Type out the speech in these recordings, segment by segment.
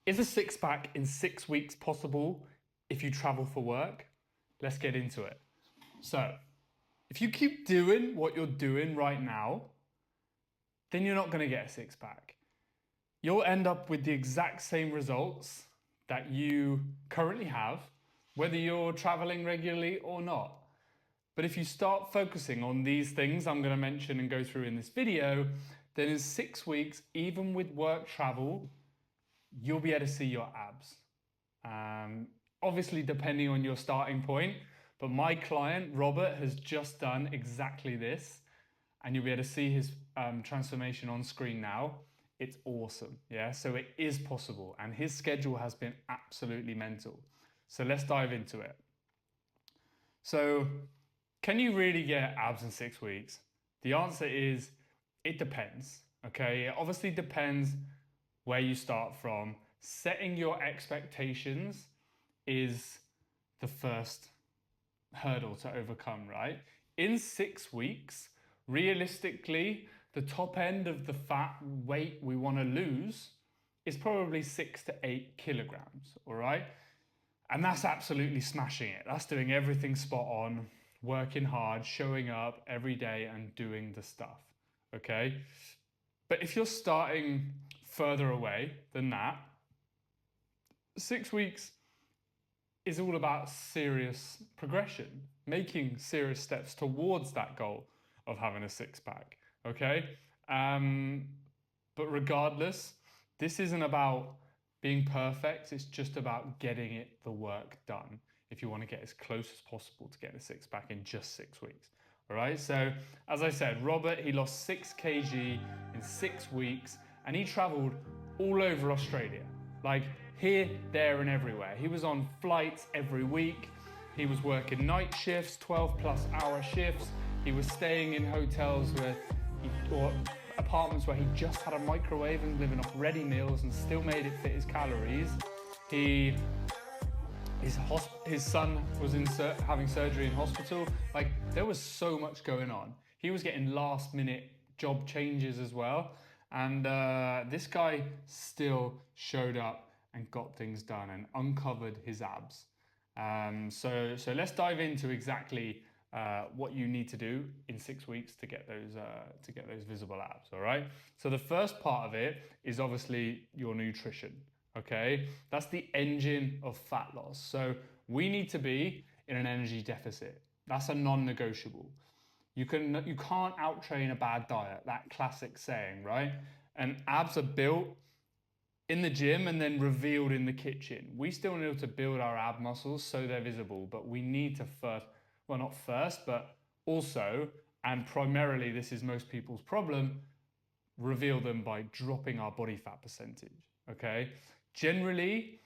Is a six pack in 6 weeks possible if you travel for work? Let's get into it. So, if you keep doing what you're doing right now, then you're not going to get a six pack. You'll end up with the exact same results that you currently have, whether you're traveling regularly or not. But if you start focusing on these things I'm going to mention and go through in this video, then in 6 weeks, even with work travel, you'll be able to see your abs. Obviously, depending on your starting point, but my client, Robert, has just done exactly this, and you'll be able to see his transformation on screen now. It's awesome, yeah? So it is possible, and his schedule has been absolutely mental. So let's dive into it. So, can you really get abs in 6 weeks? The answer is it depends, okay? It obviously depends where you start from. Setting your expectations is the first hurdle to overcome, right? In 6 weeks, realistically, the top end of the fat weight we want to lose is probably 6 to 8 kilograms, all right? And that's absolutely smashing it. That's doing everything spot on, working hard, showing up every day and doing the stuff, okay? But if you're starting further away than that, 6 weeks is all about serious progression, making serious steps towards that goal of having a six pack, okay? But regardless, this isn't about being perfect, it's just about getting it the work done if you want to get as close as possible to getting a six pack in just 6 weeks. All right, so as I said, Robert, he lost 6 kg in 6 weeks and he traveled all over Australia, like here, there, and everywhere. He was on flights every week. He was working night shifts, 12-plus-hour shifts. He was staying in hotels or apartments where he just had a microwave and living off ready meals and still made it fit his calories. His son was having surgery in hospital. Like, there was so much going on. He was getting last minute job changes as well. And this guy still showed up and got things done and uncovered his abs. So let's dive into exactly what you need to do in 6 weeks to get those visible abs. All right. So the first part of it is obviously your nutrition. Okay, that's the engine of fat loss. So we need to be in an energy deficit. That's a non-negotiable. You can't out-train a bad diet. That classic saying, right? And abs are built in the gym and then revealed in the kitchen. We still need to build our ab muscles so they're visible, but we need to first, well, not first, but also, and primarily this is most people's problem, reveal them by dropping our body fat percentage, okay? Generally,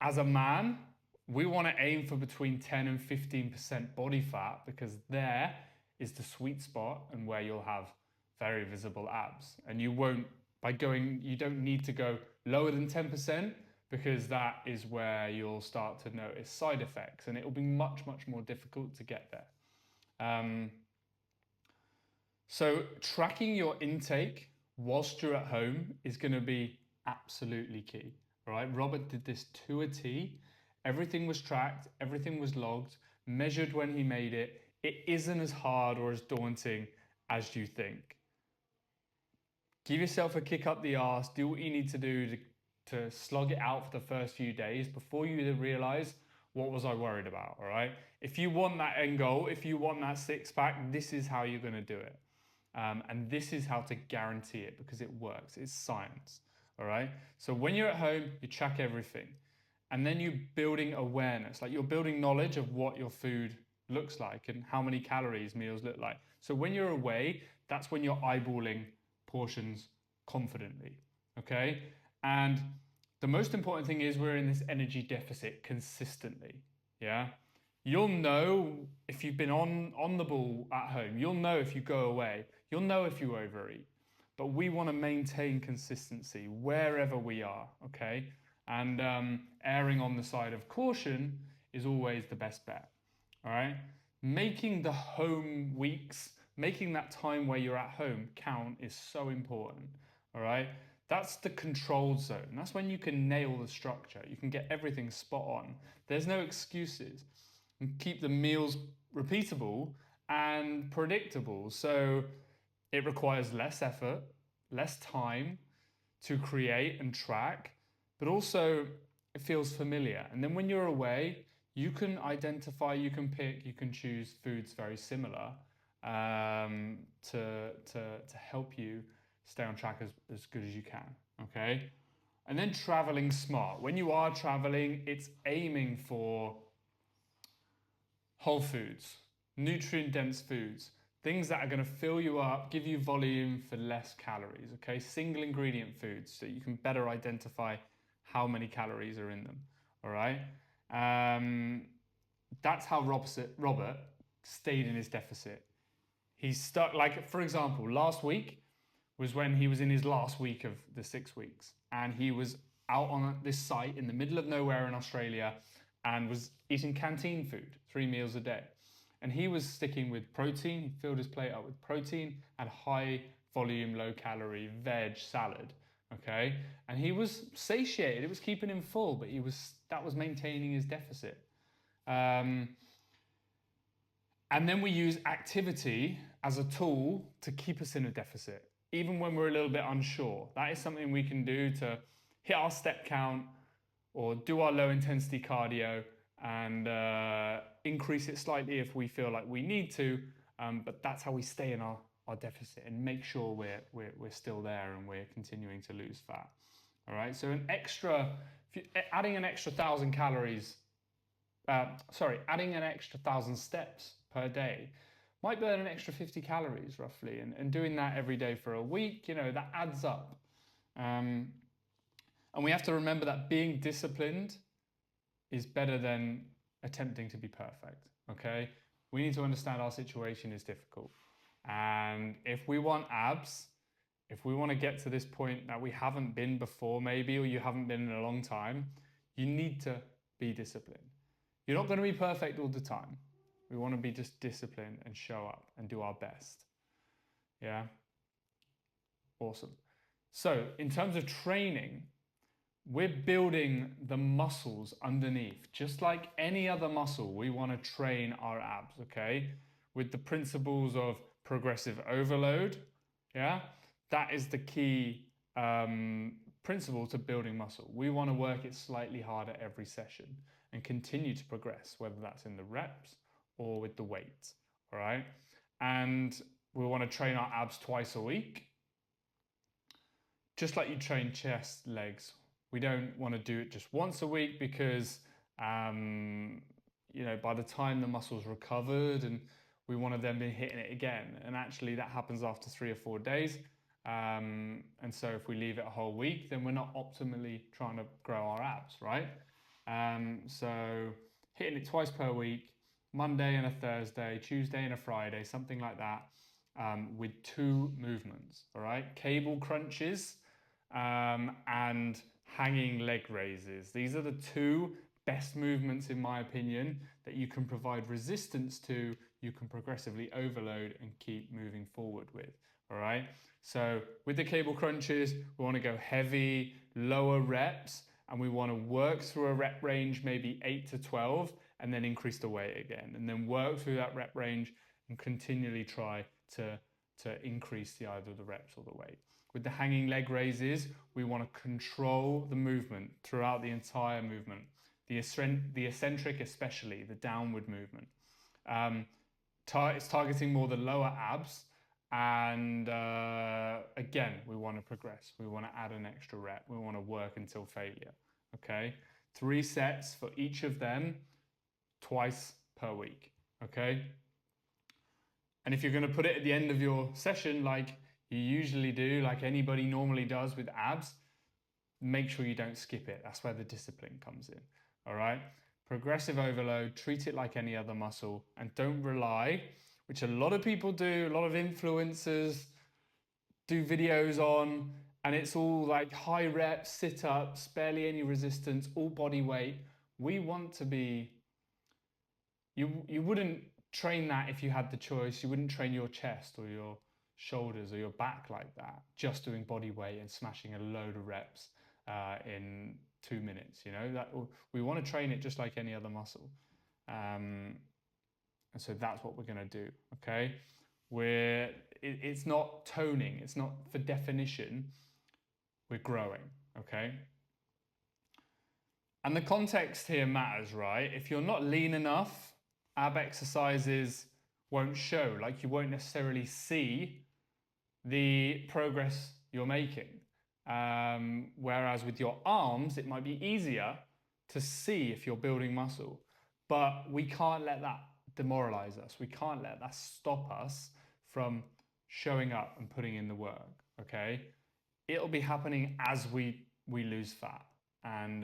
as a man, we want to aim for between 10 and 15% body fat because there is the sweet spot and where you'll have very visible abs. And you don't need to go lower than 10% because that is where you'll start to notice side effects and it will be much, much more difficult to get there. So tracking your intake whilst you're at home is going to be absolutely key. All right, Robert did this to a T. Everything was tracked, everything was logged, measured when he made it. It isn't as hard or as daunting as you think. Give yourself a kick up the arse, do what you need to do to slog it out for the first few days before you realize, what was I worried about, all right? If you want that end goal, if you want that six pack, this is how you're gonna do it. And this is how to guarantee it because it works, it's science, all right? So when you're at home, you track everything. And then you're building awareness, like you're building knowledge of what your food looks like and how many calories meals look like. So when you're away, that's when you're eyeballing portions confidently, okay? And the most important thing is we're in this energy deficit consistently, yeah? You'll know if you've been on the ball at home, you'll know if you go away, you'll know if you overeat. But we want to maintain consistency wherever we are, okay? And erring on the side of caution is always the best bet, all right? Making the home weeks, making that time where you're at home count is so important, all right? That's the controlled zone. That's when you can nail the structure. You can get everything spot on. There's no excuses. And keep the meals repeatable and predictable. So it requires less effort, less time to create and track, but also it feels familiar. And then when you're away, you can identify, you can pick, you can choose foods very similar to help you stay on track as good as you can, okay? And then traveling smart. When you are traveling, it's aiming for whole foods, nutrient-dense foods, things that are going to fill you up, give you volume for less calories, okay? Single ingredient foods so you can better identify how many calories are in them, all right? That's how Robert stayed in his deficit. He's stuck, like, for example, last week was when he was in his last week of the 6 weeks, and he was out on this site in the middle of nowhere in Australia and was eating canteen food, 3 meals a day. And he was sticking with protein. He filled his plate up with protein and high volume, low calorie veg salad. Okay, and he was satiated. It was keeping him full, but that was maintaining his deficit. And then we use activity as a tool to keep us in a deficit, even when we're a little bit unsure. That is something we can do to hit our step count or do our low intensity cardio and increase it slightly if we feel like we need to. But that's how we stay in our deficit and make sure we're still there and we're continuing to lose fat. All right, so adding an extra 1,000 calories, adding an extra 1,000 steps per day might burn an extra 50 calories roughly, and doing that every day for a week, that adds up. And we have to remember that being disciplined is better than attempting to be perfect, okay? We need to understand our situation is difficult. And if we want abs, if we want to get to this point that we haven't been before maybe, or you haven't been in a long time, you need to be disciplined. You're not going to be perfect all the time. We want to be just disciplined and show up and do our best. Yeah? Awesome. So in terms of training, we're building the muscles underneath. Just like any other muscle, we want to train our abs, okay? With the principles of progressive overload, yeah? That is the key principle to building muscle. We want to work it slightly harder every session and continue to progress, whether that's in the reps or with the weights, all right? And we want to train our abs twice a week, just like you train chest, legs. We don't want to do it just once a week because, by the time the muscle's recovered and we want to then be hitting it again. And actually that happens after 3 or 4 days. And so if we leave it a whole week, then we're not optimally trying to grow our abs, right? So hitting it twice per week, Monday and a Thursday, Tuesday and a Friday, something like that, with 2 movements, all right? Cable crunches and hanging leg raises. These are the 2 best movements, in my opinion, that you can provide resistance to, you can progressively overload and keep moving forward with, all right? So with the cable crunches, we want to go heavy, lower reps, and we want to work through a rep range, maybe 8 to 12, and then increase the weight again, and then work through that rep range and continually try to increase either the reps or the weight. With the hanging leg raises, we want to control the movement throughout the entire movement. The eccentric especially, the downward movement. It's targeting more the lower abs, and again, we want to progress. We want to add an extra rep. We want to work until failure, okay? 3 sets for each of them, twice per week, okay? And if you're going to put it at the end of your session, like you usually do, like anybody normally does with abs, make sure you don't skip it. That's where the discipline comes in, all right? Progressive overload, treat it like any other muscle, and don't rely, which a lot of people do, a lot of influencers do videos on, and it's all like high reps, sit-ups, barely any resistance, all body weight. We want to be, you wouldn't train that if you had the choice. You wouldn't train your chest or your shoulders or your back like that, just doing body weight and smashing a load of reps in 2 minutes. You know, that we want to train it just like any other muscle. And so that's what we're going to do. Okay, it's not toning. It's not for definition. We're growing. Okay. And the context here matters, right? If you're not lean enough, ab exercises won't show. Like, you won't necessarily see the progress you're making. Whereas with your arms, it might be easier to see if you're building muscle. But we can't let that demoralize us. We can't let that stop us from showing up and putting in the work, okay? It'll be happening as we lose fat. And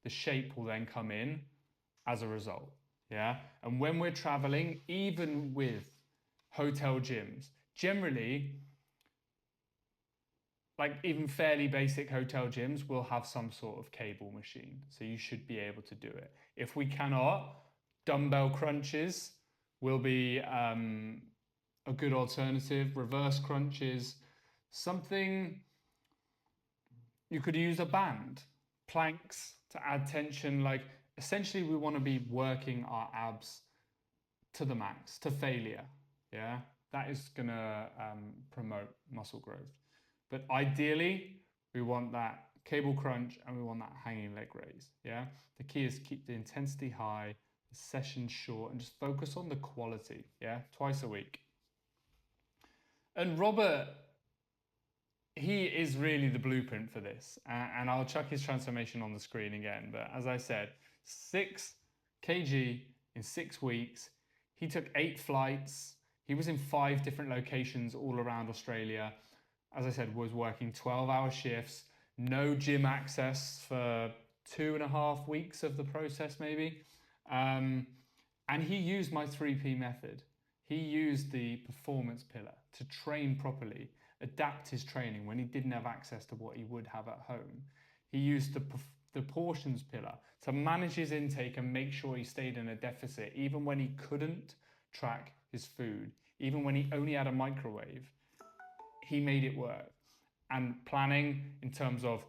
the shape will then come in as a result, yeah? And when we're traveling, even with hotel gyms, generally, like even fairly basic hotel gyms will have some sort of cable machine. So you should be able to do it. If we cannot, dumbbell crunches will be a good alternative. Reverse crunches, something, you could use a band. Planks to add tension. Like, essentially we want to be working our abs to the max, to failure. Yeah, that is going to promote muscle growth. But ideally, we want that cable crunch and we want that hanging leg raise. Yeah, the key is keep the intensity high, the session short, and just focus on the quality. Yeah, twice a week. And Robert, he is really the blueprint for this. And I'll chuck his transformation on the screen again. But as I said, 6 kg in 6 weeks. He took 8 flights. He was in 5 different locations all around Australia. As I said, was working 12-hour shifts, no gym access for 2.5 weeks of the process maybe. And he used my 3P method. He used the performance pillar to train properly, adapt his training when he didn't have access to what he would have at home. He used the portions pillar to manage his intake and make sure he stayed in a deficit, even when he couldn't track his food, even when he only had a microwave. He made it work. And planning in terms of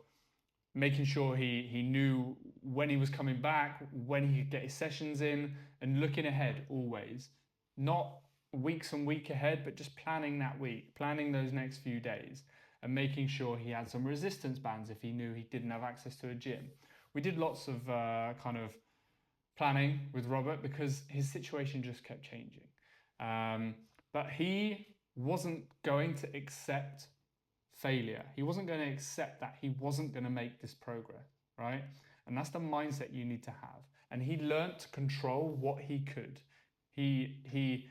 making sure he knew when he was coming back, when he could get his sessions in, and looking ahead always. Not weeks and week ahead, but just planning that week, planning those next few days, and making sure he had some resistance bands if he knew he didn't have access to a gym. We did lots of kind of planning with Robert because his situation just kept changing. But he wasn't going to accept failure. He wasn't going to accept that he wasn't going to make this progress, right? And that's the mindset you need to have. And he learned to control what he could. He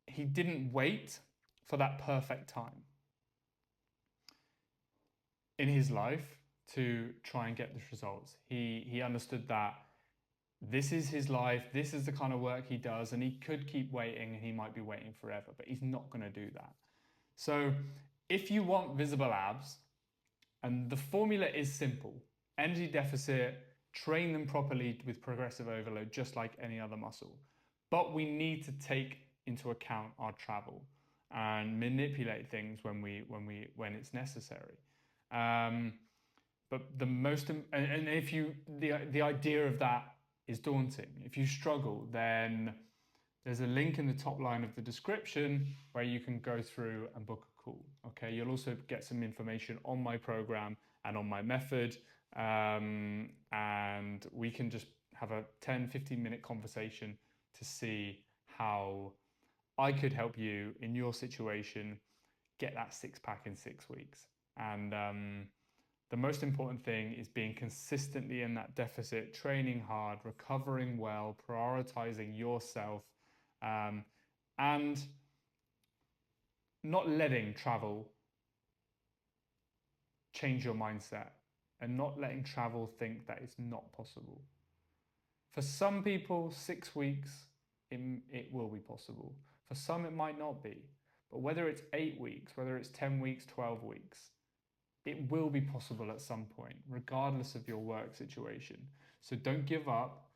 didn't wait for that perfect time in his life to try and get the results. He understood that this is his life, this is the kind of work he does, and he could keep waiting and he might be waiting forever, but he's not going to do that. So if you want visible abs, and the formula is simple, energy deficit, train them properly with progressive overload, just like any other muscle. But we need to take into account our travel and manipulate things when it's necessary. But the most, and if you, the idea of that is daunting. If you struggle, then there's a link in the top line of the description where you can go through and book a call. Okay, you'll also get some information on my program and on my method, and we can just have a 10-15 minute conversation to see how I could help you in your situation get that 6-pack in 6 weeks. And the most important thing is being consistently in that deficit, training hard, recovering well, prioritizing yourself, and not letting travel change your mindset, and not letting travel think that it's not possible. For some people, 6 weeks, it will be possible. For some, it might not be. But whether it's 8 weeks, whether it's 10 weeks, 12 weeks, it will be possible at some point, regardless of your work situation. So don't give up.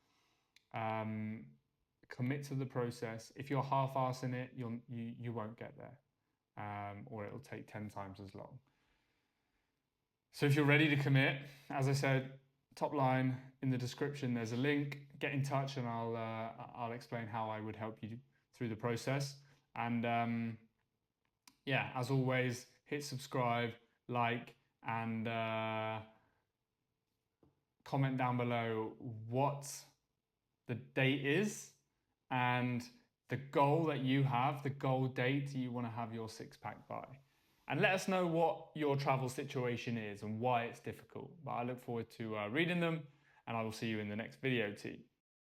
Commit to the process. If you're half-assing it, you won't get there. or it'll take 10 times as long. So if you're ready to commit, as I said, top line in the description, there's a link. Get in touch and I'll explain how I would help you through the process. And yeah, as always, hit subscribe, like, and comment down below what the date is and the goal that you have, the goal date you want to have your six-pack by. And let us know what your travel situation is and why it's difficult. But I look forward to reading them, and I will see you in the next video, team.